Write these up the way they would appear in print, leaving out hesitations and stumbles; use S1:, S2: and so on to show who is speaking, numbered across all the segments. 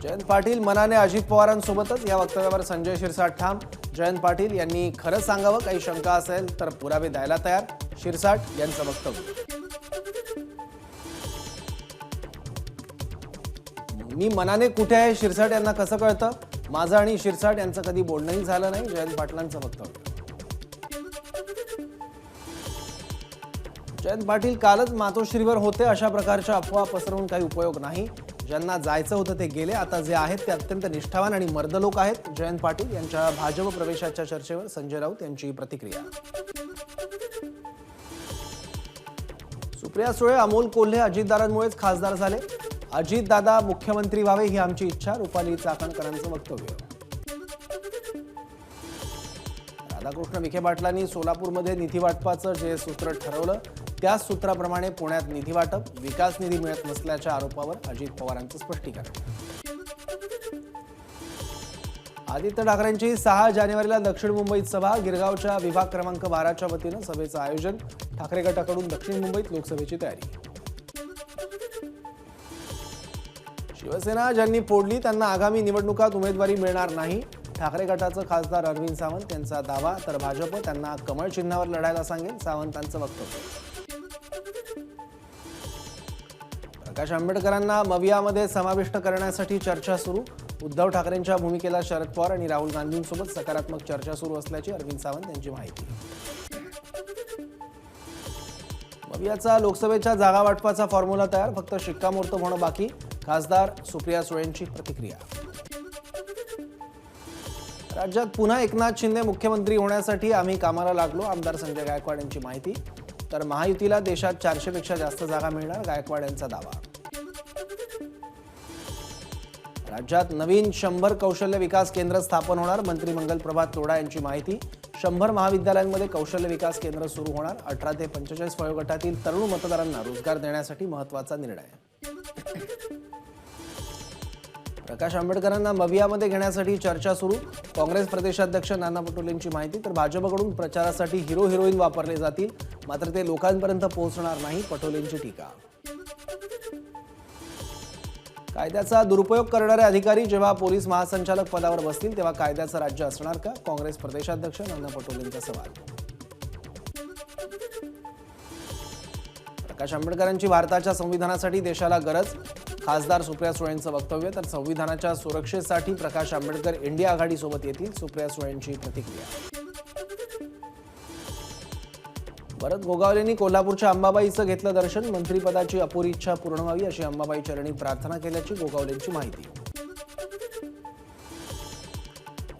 S1: जयंत पाटील मनाने अजित पवारांसोबतच, या वक्तव्यावर संजय शिरसाट ठाम। जयंत पाटील यांनी खरं सांगावं, काही शंका असेल तर पुरावे द्यायला तयार, शिरसाट यांचं वक्तव्य। मी मनाने कुठे आहे शिरसाट यांना कसं कळतं? माझं आणि शिरसाट यांचं कधी बोलणंही झालं नाही, जयंत पाटलांचं वक्तव्य। जयंत पाटील कालच मातोश्रीवर होते, अशा प्रकारच्या अफवा पसरवून काही उपयोग नाही। ज्यांना जायचं होतं ते गेले, आता जे आहेत ते अत्यंत निष्ठावान आणि मर्द लोक आहेत। जयंत पाटील यांच्या भाजप प्रवेशाच्या चर्चेवर संजय राऊत यांची प्रतिक्रिया। सुप्रिया सुळे, अमोल कोल्हे अजितदारांमुळेच खासदार झाले, अजितदादा मुख्यमंत्री व्हावे ही आमची इच्छा, रुपाली चाकणकरांचं वक्तव्य। राधाकृष्ण विखे पाटलांनी सोलापूरमध्ये निधी वाटपाचं जे सूत्र ठरवलं त्याच सूत्राप्रमाणे पुण्यात निधी वाटप, विकास निधी मिळत नसल्याच्या आरोपावर अजित पवारांचं स्पष्टीकरण। आदित्य ठाकरेंची 6 जानेवारीला दक्षिण मुंबईत सभा, गिरगावच्या विभाग क्रमांक 12च्या वतीनं सभेचं आयोजन, ठाकरे गटाकडून दक्षिण मुंबईत लोकसभेची तयारी। शिवसेना ज्यांनी फोडली त्यांना आगामी निवडणुकात उमेदवारी मिळणार नाही, ठाकरे गटाचं खासदार अरविंद सावंत यांचा दावा, तर भाजप त्यांना कमळ चिन्हावर लढायला सांगेल, सावंतांचं वक्तव्य। प्रकाश आंबेडकरांना मवियामध्ये समाविष्ट करण्यासाठी चर्चा सुरू, उद्धव ठाकरेंच्या भूमिकेला शरद पवार आणि राहुल गांधींसोबत सकारात्मक चर्चा सुरू असल्याची अरविंद सावंत यांची माहिती। मवियाचा लोकसभेच्या जागा वाटपाचा फॉर्म्युला तयार, फक्त शिक्कामोर्तब होणं बाकी, खासदार सुप्रिया सुळेंची प्रतिक्रिया। राज्यात पुन्हा एकनाथ शिंदे मुख्यमंत्री होण्यासाठी आम्ही कामाला लागलो, आमदार संजय गायकवाड यांची माहिती, तर महायुतीला देशात 400 पेक्षा जास्त जागा मिळणार, गायकवाड यांचा दावा। राज्यात नवीन 100 कौशल्य विकास केंद्र स्थापन होणार, मंत्री मंगल प्रभात तोडा यांची माहिती, 100 महाविद्यालयांमध्ये कौशल्य विकास केंद्र सुरू होणार, 18 ते 45 वयोगटातील तरुण मतदारांना रोजगार देण्यासाठी महत्त्वाचा निर्णय। प्रकाश आंबेडकरांना मवियामध्ये घेण्यासाठी चर्चा सुरू, काँग्रेस प्रदेशाध्यक्ष नाना पटोलेंची माहिती, तर भाजपकडून प्रचारासाठी हिरो हिरोईन वापरले जातील, मात्र ते लोकांपर्यंत पोहोचणार नाही, पटोलेंची टीका। कायद्याचा दुरुपयोग करणारे अधिकारी जेव्हा पोलीस महासंचालक पदावर बसतील तेव्हा कायद्याचं राज्य असणार का? काँग्रेस प्रदेशाध्यक्ष नाना पटोलेंचा सवाल। प्रकाश आंबेडकरांची भारताच्या संविधानासाठी देशाला गरज, खासदार सुप्रिया सुळेंचं वक्तव्य, तर संविधानाच्या सुरक्षेसाठी प्रकाश आंबेडकर इंडिया आघाडीसोबत येतील, सुप्रिया सुळेंची प्रतिक्रिया। भरत गोगावलेंनी कोल्हापूरच्या अंबाबाईचं घेतलं दर्शन, मंत्रिपदाची अपुरी इच्छा पूर्ण व्हावी अशी अंबाबाई चरणी प्रार्थना केल्याची गोगावलेंची माहिती।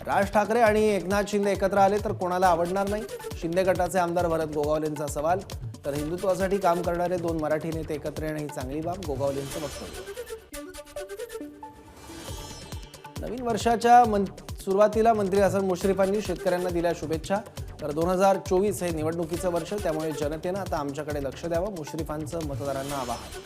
S1: राज ठाकरे आणि एकनाथ शिंदे एकत्र आले तर कोणाला आवडणार नाही, शिंदे गटाचे आमदार भरत गोगावलेंचा सवाल, तर हिंदुत्वासाठी काम करणारे 2 मराठी नेते एकत्र येणं ही चांगली बाब, गोगावलेंचं वक्तव्य। नवीन वर्षाच्या सुरुवातीला मंत्री हसन मुश्रीफांनी शेतकऱ्यांना दिल्या शुभेच्छा, तर 2024 हे निवडणुकीचं वर्ष, त्यामुळे जनतेनं आता आमच्याकडे लक्ष द्यावं, मुश्रीफांचं मतदारांना आवाहन।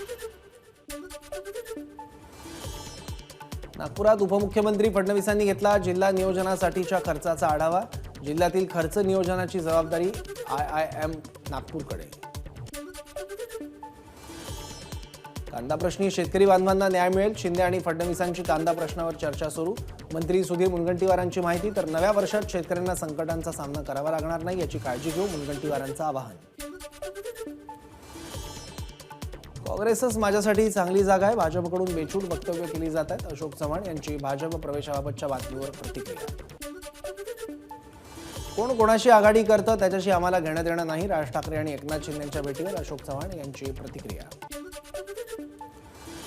S1: नागपुरात उपमुख्यमंत्री फडणवीसांनी घेतला जिल्हा नियोजनासाठीच्या खर्चाचा आढावा, जिल्ह्यातील खर्च नियोजनाची जबाबदारी IIM नागपूरकडे। कांदा प्रश्नी शेतकरी बांधवांना न्याय मिळेल, शिंदे आणि फडणवीसांची कांदा प्रश्नावर चर्चा सुरू, मंत्री सुधीर मुनगंटीवारांची माहिती, तर नव्या वर्षात शेतकऱ्यांना संकटांचा सामना करावा लागणार नाही याची काळजी घेऊ, मुनगंटीवारांचं आवाहन। काँग्रेसच माझ्यासाठी चांगली जागा आहे, भाजपकडून बेछूट वक्तव्य केली जात आहेत, अशोक चव्हाण यांची भाजप प्रवेशाबाबतच्या बातमीवर प्रतिक्रिया। कोण कोणाशी आघाडी करतं त्याच्याशी आम्हाला घेणं देणं नाही, राज ठाकरे आणि एकनाथ शिंदेंच्या भेटीवर अशोक चव्हाण यांची प्रतिक्रिया।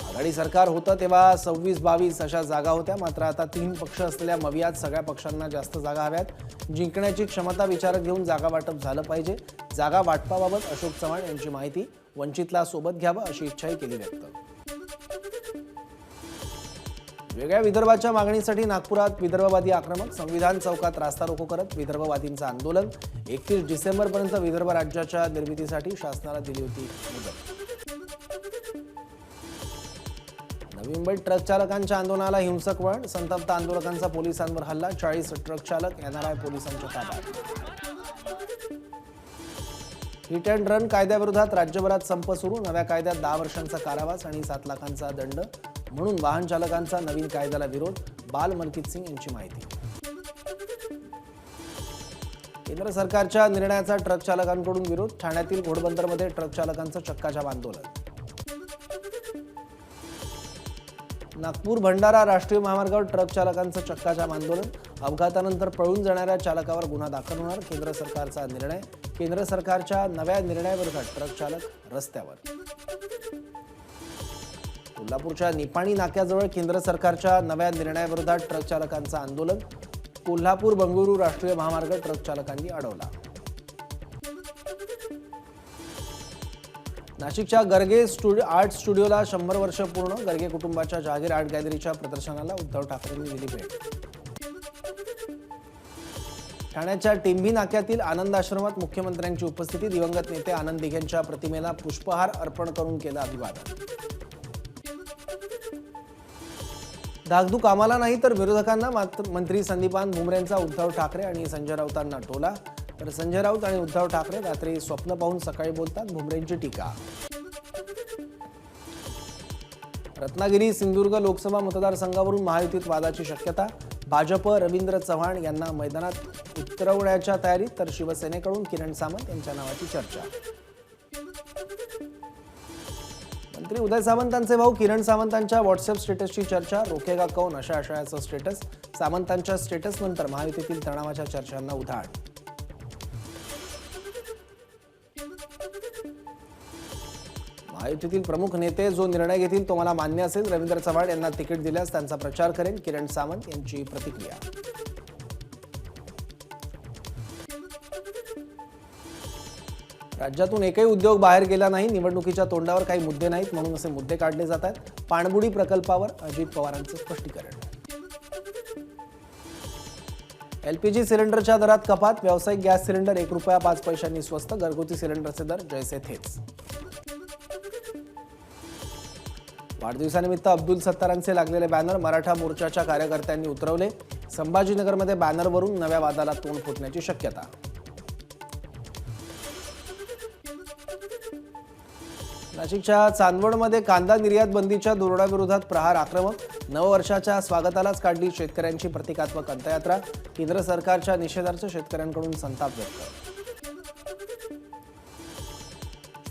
S1: आघाडी सरकार होतं तेव्हा 26-22 अशा जागा होत्या, मात्र आता 3 पक्ष असलेल्या मवियात सगळ्या पक्षांना जास्त जागा हव्यात, जिंकण्याची क्षमता विचारात घेऊन जागा वाटप झालं पाहिजे, जागा वाटपाबाबत अशोक चव्हाण यांची माहिती, वंचितला सोबत घ्यावं अशी इच्छाही केली व्यक्त। वेगळ्या विदर्भाच्या मागणीसाठी नागपुरात विदर्भवादी आक्रमक, संविधान चौकात रास्ता रोको करत विदर्भवादींचं आंदोलन, 31 डिसेंबरपर्यंत विदर्भ राज्याच्या निर्मितीसाठी शासनाला दिली होती मुदत। नवी मुंबईत ट्रक चालकांच्या आंदोलनाला हिंसक वळण, संतप्त आंदोलकांचा पोलिसांवर हल्ला, 40 ट्रक चालक NRI पोलिसांच्या ताब्यात। हिट अँड रन कायद्याविरोधात राज्यभरात संप सुरू, नव्या कायद्यात 10 वर्षांचा कारावास आणि 7 लाखांचा दंड, म्हणून वाहन चालकांचा नवीन कायद्याला विरोध, बाल मलकित सिंग यांची माहिती. केंद्र सरकारच्या निर्णयाचा ट्रक चालकांकडून विरोध, ठाण्यातील घोडबंदरमध्ये ट्रक चालकांचं चक्काजाम आंदोलन. नागपूर भंडारा राष्ट्रीय महामार्गावर ट्रक चालकांचं चक्काजाम आंदोलन, अपघातानंतर पळून जाणाऱ्या चालकावर गुन्हा दाखल होणार, केंद्र सरकारचा निर्णय. केंद्र सरकारच्या नव्या निर्णयाविरोधात ट्रक चालक रस्त्यावर. कोल्हापूरच्या निपाणी नाक्याजवळ केंद्र सरकारच्या नव्या निर्णयाविरोधात ट्रक चालकांचं आंदोलन, कोल्हापूर बंगळुरू राष्ट्रीय महामार्ग ट्रक चालकांनी अडवला. नाशिकच्या गर्गे आर्ट स्टुडिओला 100 वर्ष पूर्ण, गर्गे कुटुंबाच्या जहागीर आर्ट गॅलरीच्या प्रदर्शनाला उद्धव ठाकरेंनी दिली भेट. ठाण्याच्या टिंभी नाक्यातील आनंद आश्रमात मुख्यमंत्र्यांची उपस्थिती, दिवंगत नेते आनंद दिघेंच्या प्रतिमेला पुष्पहार अर्पण करून केलं अभिवादन. धाकधूक आम्हाला नाही तर विरोधकांना, मंत्री संदीपान भुमरेंचा उद्धव ठाकरे आणि संजय राऊतांना टोला. तर संजय राऊत आणि उद्धव ठाकरे रात्री स्वप्न पाहून सकाळी बोलतात, भुमरेंची टीका. रत्नागिरी सिंधुदुर्ग लोकसभा मतदारसंघावरून महायुतीत वादाची शक्यता, भाजप रवींद्र चव्हाण यांना मैदानात उतरवण्याच्या तयारीत, तर शिवसेनेकडून किरण सामंत यांच्या नावाची चर्चा. मंत्री उदय सामंतांचे भाऊ किरण सामंतांच्या व्हॉट्सअप स्टेटसची चर्चा, रोखेगा कौन अशा आशयाचं स्टेटस. सामंतांच्या स्टेटसनंतर महायुतीतील तणावाच्या चर्चांना उधाण. महायुतीतील प्रमुख नेते जो निर्णय घेतील तो मला मान्य असेल, रवींद्र चव्हाण यांना तिकीट दिल्यास त्यांचा प्रचार करेन, किरण सामंत यांची प्रतिक्रिया. राज्यातून एकही उद्योग बाहेर गेला नाही, निवडणुकीच्या तोंडावर काही मुद्दे नाहीत म्हणून असे मुद्दे काढले जात आहेत. पाणबुडी प्रकल्पावर अजित पवारांचं स्पष्टीकरण. एलपीजी सिलेंडरच्या दरात कपात, व्यावसायिक गॅस सिलेंडर ₹1.05 स्वस्त, घरगुती सिलेंडरचे दर जैसे थेच. वाढदिवसानिमित्त अब्दुल सत्तारांचे लागलेले बॅनर मराठा मोर्चाच्या कार्यकर्त्यांनी उतरवले, संभाजीनगरमध्ये बॅनरवरून नव्या वादाला तोंड फुटण्याची शक्यता. नाशिकच्या चांदवडमध्ये कांदा निर्यात बंदीच्या धोरणाविरोधात प्रहार आक्रमक, नववर्षाच्या स्वागतालाच काढली शेतकऱ्यांची प्रतिकात्मक अंत्ययात्रा, केंद्र सरकारच्या निषेधार्थ शेतकऱ्यांकडून संताप व्यक्त.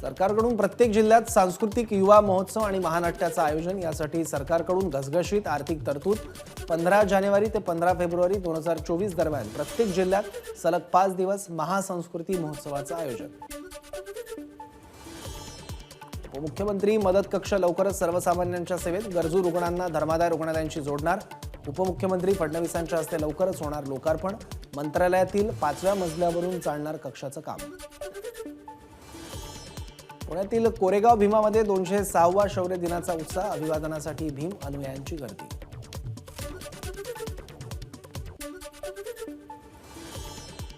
S1: सरकारकडून प्रत्येक जिल्ह्यात सांस्कृतिक युवा महोत्सव आणि महानाट्याचं आयोजन, यासाठी सरकारकडून घसघशीत आर्थिक तरतूद. 15 जानेवारी ते 15 फेब्रुवारी 2024 दरम्यान प्रत्येक जिल्ह्यात सलग 5 दिवस महासंस्कृती महोत्सवाचं आयोजन. उपमुख्यमंत्री मदत कक्ष लवकरच सर्वसामान्यांच्या सेवेत, गरजू रुग्णांना धर्मादाय रुग्णालयांशी जोडणार. उपमुख्यमंत्री फडणवीसांच्या हस्ते लवकरच होणार लोकार्पण, मंत्रालयातील 5व्या मजल्यावरून चालणार कक्षाचं काम. पुण्यातील कोरेगाव भीमामध्ये 206वा शौर्य दिनाचा उत्साह, अभिवादनासाठी भीम अनुयायांची गर्दी.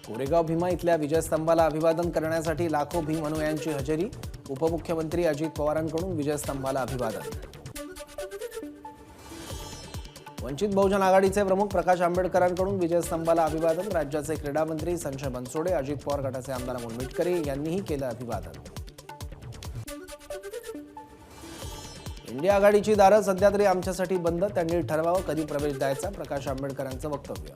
S1: कोरेगाव भीमा इथल्या विजयस्तंभाला अभिवादन करण्यासाठी लाखो भीम अनुयायांची हजेरी, उपमुख्यमंत्री अजित पवारांकडून विजयस्तंभाला अभिवादन. वंचित बहुजन आघाडीचे प्रमुख प्रकाश आंबेडकरांकडून विजयस्तंभाला अभिवादन, राज्याचे क्रीडा मंत्री संजय बनसोडे, अजित पवार गटाचे आमदार अमोल मिटकरी यांनीही केलं अभिवादन. इंडिया आघाडीची दारं सध्या तरी आमच्यासाठी बंद, त्यांनी ठरवावं कधी प्रवेश द्यायचा, प्रकाश आंबेडकरांचं वक्तव्य.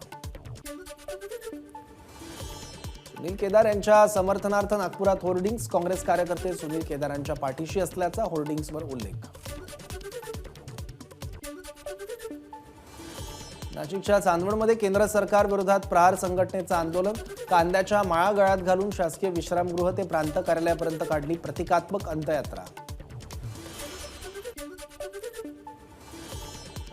S1: सुनील केदार यांच्या समर्थनार्थ नागपुरात होर्डिंग्स, काँग्रेस कार्यकर्ते सुनील केदारांच्या पाठीशी असल्याचा होर्डिंग्सवर उल्लेख. नाशिकच्या चांदवडमध्ये केंद्र सरकार विरोधात प्रहार संघटनेचं आंदोलन, कांद्याच्या माळा गळ्यात घालून शासकीय विश्रामगृह ते प्रांत कार्यालयापर्यंत काढली प्रतिकात्मक अंत्ययात्रा.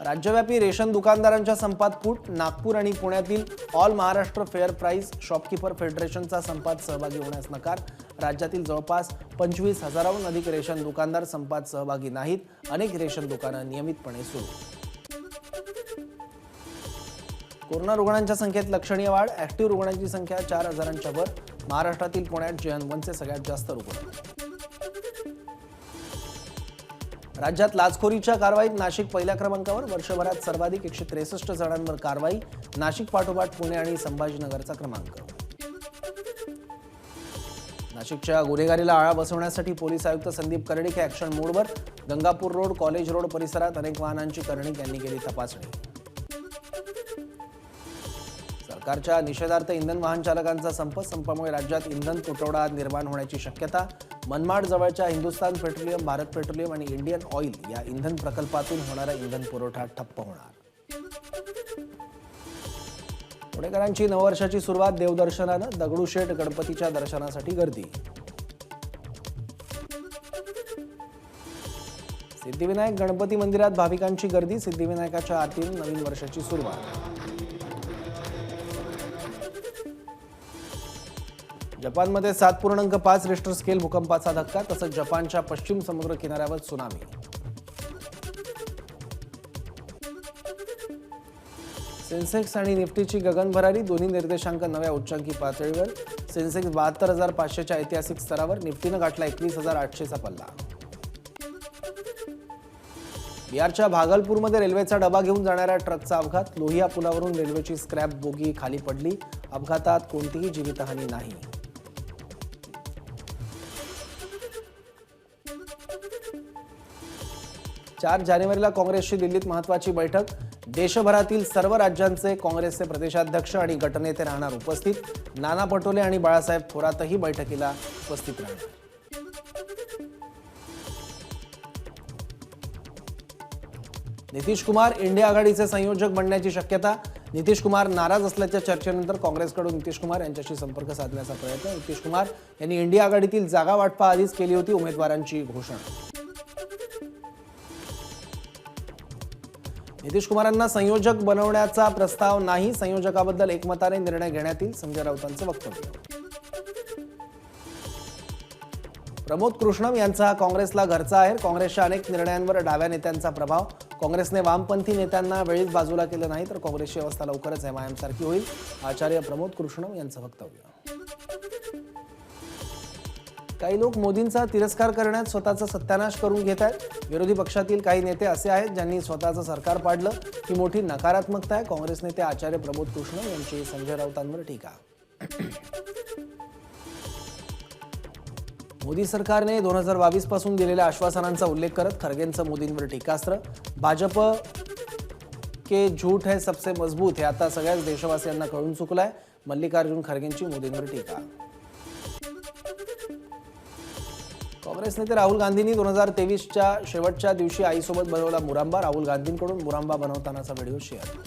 S1: राज्यव्यापी रेशन दुकानदारांच्या संपात फूट, नागपूर आणि पुण्यातील all Maharashtra fair price shopkeeper फेडरेशनचा संपात सहभागी होण्यास नकार, राज्यातील जवळपास 25,000हून अधिक रेशन दुकानदार संपात सहभागी नाहीत, अनेक रेशन दुकानं नियमितपणे सुरू. कोरोना रुग्णांच्या संख्येत लक्षणीय वाढ, ऍक्टिव्ह रुग्णांची संख्या 4,000च्या वर, महाराष्ट्रातील पुण्यात JN1चे सगळ्यात जास्त रुग्ण. राज्यात लाचखोरीच्या कारवाईत नाशिक पहिल्या क्रमांकावर, वर्षभरात सर्वाधिक 163 जणांवर कारवाई, नाशिक पाठोपाठ पुणे आणि संभाजीनगरचा क्रमांक. नाशिकच्या गुन्हेगारीला आळा बसवण्यासाठी पोलीस आयुक्त संदीप कर्डिक हे ॲक्शन मोडवर, गंगापूर रोड, कॉलेज रोड परिसरात अनेक वाहनांची कर्णिक यांनी केली तपासणी. सरकारच्या निषेधार्थ इंधन वाहन चालकांचा संपामुळे राज्यात इंधन तुटवडा निर्माण होण्याची शक्यता. मनमाड जवळच्या हिंदुस्थान पेट्रोलियम, भारत पेट्रोलियम आणि इंडियन ऑइल या इंधन प्रकल्पातून होणारा इंधन पुरवठा ठप्प होणार. पुणेकरांची नववर्षाची सुरुवात देवदर्शनानं. दगडूशेठ गणपतीच्या दर्शनासाठी गर्दी. सिद्धिविनायक गणपती मंदिरात भाविकांची गर्दी. सिद्धिविनायकाच्या आरतीनं नवीन वर्षाची सुरुवात. जपानमध्ये 7.5 रिश्टर स्केल भूकंपाचा धक्का. तसंच जपानच्या पश्चिम समुद्र किनाऱ्यावर त्सुनामी. सेन्सेक्स आणि निफ्टीची गगनभरारी. दोन्ही निर्देशांक नव्या उच्चांकी पातळीवर. सेन्सेक्स 72,500च्या ऐतिहासिक स्तरावर. निफ्टीनं गाठला 21,800चा पल्ला. बिहारच्या भागलपूरमध्ये रेल्वेचा डबा घेऊन जाणाऱ्या ट्रकचा अपघात. लोहिया पुलावरून रेल्वेची स्क्रॅप बोगी खाली पडली. अपघातात कोणतीही जीवितहानी नाही. 4 जानेवारीला काँग्रेसची दिल्लीत महत्त्वाची बैठक. देशभरातील सर्व राज्यांचे काँग्रेसचे प्रदेशाध्यक्ष आणि गटनेते राहणार उपस्थित. नाना पटोले आणि बाळासाहेब थोरातही बैठकीला उपस्थित राहणार. नितीश कुमार इंडिया आघाडीचे संयोजक बनण्याची शक्यता. नितीश कुमार नाराज असल्याच्या चर्चेनंतर काँग्रेसकडून नितीश कुमार यांच्याशी संपर्क साधण्याचा प्रयत्न. नितीश कुमार यांनी इंडिया आघाडीतील जागा वाटपा आधीच केली होती. उमेदवारांची घोषणा. नितीश कुमारांना संयोजक बनवण्याचा प्रस्ताव नाही. संयोजकाबद्दल एकमताने निर्णय घेण्यात येईल. संजय राऊतांचं वक्तव्य. प्रमोद कृष्णम यांचा हा काँग्रेसला घरचा आहे. काँग्रेसच्या अनेक निर्णयांवर डाव्या नेत्यांचा प्रभाव. काँग्रेसने वामपंथी नेत्यांना वेळीच बाजूला केलं नाही तर काँग्रेसची अवस्था लवकरच एमआयएम सारखी होईल. आचार्य प्रमोद कृष्णम यांचं वक्तव्य. काही लोक मोदींचा तिरस्कार करण्यात स्वतःचा सत्यानाश करून घेत आहेत. विरोधी पक्षातील काही नेते असे आहेत ज्यांनी स्वतःचं सरकार पाडलं. ही मोठी नकारात्मकता आहे. काँग्रेस नेते आचार्य प्रमोद कृष्णम यांची संजय राऊतांवर टीका. मोदी सरकारने 2022 पासून दिलेल्या आश्वासनांचा उल्लेख करत खरगेंचं मोदींवर टीकास्त्र. भाजप के झूठ है सबसे मजबूत हे आता सगळ्याच देशवासियांना कळून चुकलंय. मल्लिकार्जुन खरगेंची मोदींवर टीका. काँग्रेस नेते राहुल गांधींनी 2023च्या शेवटच्या दिवशी आईसोबत बनवला मुरांबा. राहुल गांधींकडून मुरांबा बनवतानाचा व्हिडिओ शेअर.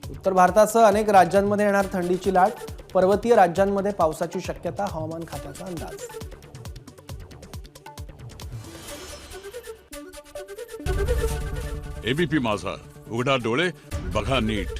S1: उत्तर भारतासह अनेक राज्यांमध्ये येणार थंडीची लाट. पर्वतीय राज्यांमध्ये पावसाची शक्यता. हवामान खात्याचा अंदाज.
S2: एबीपी माझा, उघडा डोळे बघा नीट.